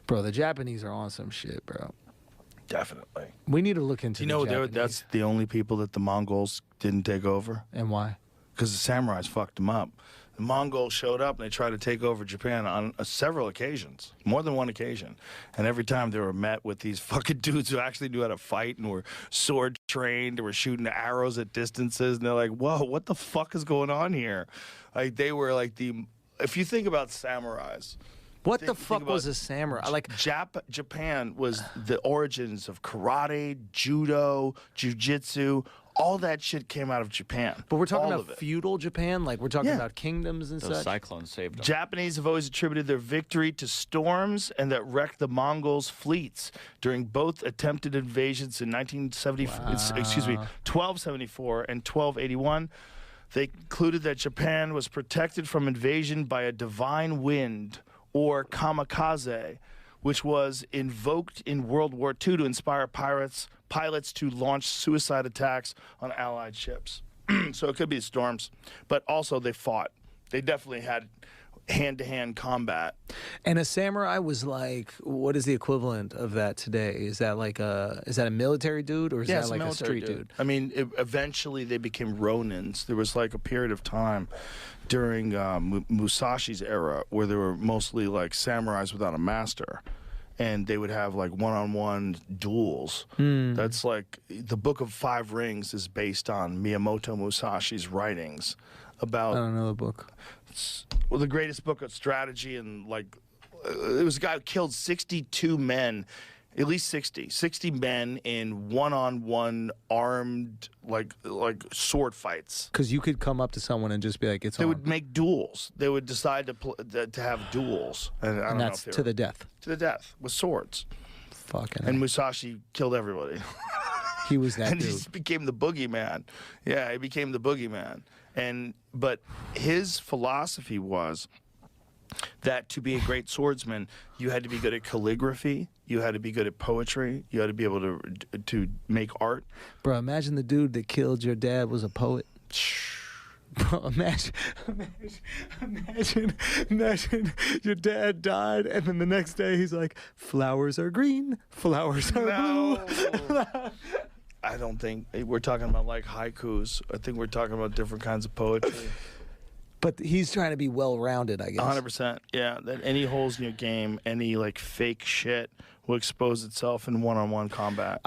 Bro, the Japanese are on some shit, bro. Definitely. We need to look into the Japanese. That's the only people that the Mongols didn't take over. And why? Because the samurais fucked them up. The Mongols showed up and they tried to take over Japan on several occasions, more than one occasion. And every time they were met with these fucking dudes who actually knew how to fight and were sword trained and were shooting arrows at distances. And they're like, whoa, what the fuck is going on here? Like, they were like if you think about samurais. What the fuck was a samurai? Like Japan was the origins of karate, judo, jujitsu. All that shit came out of Japan. But we're talking about feudal Japan? Like, we're talking about kingdoms and Those such? cyclones saved them. Japanese have always attributed their victory to storms and that wrecked the Mongols' fleets during both attempted invasions in 1274 and 1281. They concluded that Japan was protected from invasion by a divine wind, or kamikaze, which was invoked in World War II to inspire pilots to launch suicide attacks on Allied ships. So it could be storms, but also they fought. They definitely had hand-to-hand combat. And a samurai was like, what is the equivalent of that today? Is that like a military dude, or is that like a street dude? I mean, eventually they became ronins. There was like a period of time during Musashi's era where there were mostly like samurais without a master. And they would have like one-on-one duels. That's like the Book of Five Rings is based on Miyamoto Musashi's writings about. I don't know the book. Well, the greatest book of strategy, and like it was a guy who killed 62 men, at least 60 men in one-on-one armed like sword fights. Because you could come up to someone and just be like, They would make duels. They would decide to have duels, and that's to the death. To the death with swords. Fucking. And Musashi killed everybody. He was that and dude. he just became the boogeyman. Yeah, he became the boogeyman. But his philosophy was that to be a great swordsman, you had to be good at calligraphy, you had to be good at poetry, you had to be able to make art. Bro, imagine the dude that killed your dad was a poet. Bro, imagine your dad died, and then the next day he's like, flowers are green, flowers are blue. I don't think we're talking about like haikus. I think we're talking about different kinds of poetry. But he's trying to be well-rounded, I guess. 100%. Yeah, that any holes in your game, any like fake shit will expose itself in one-on-one combat.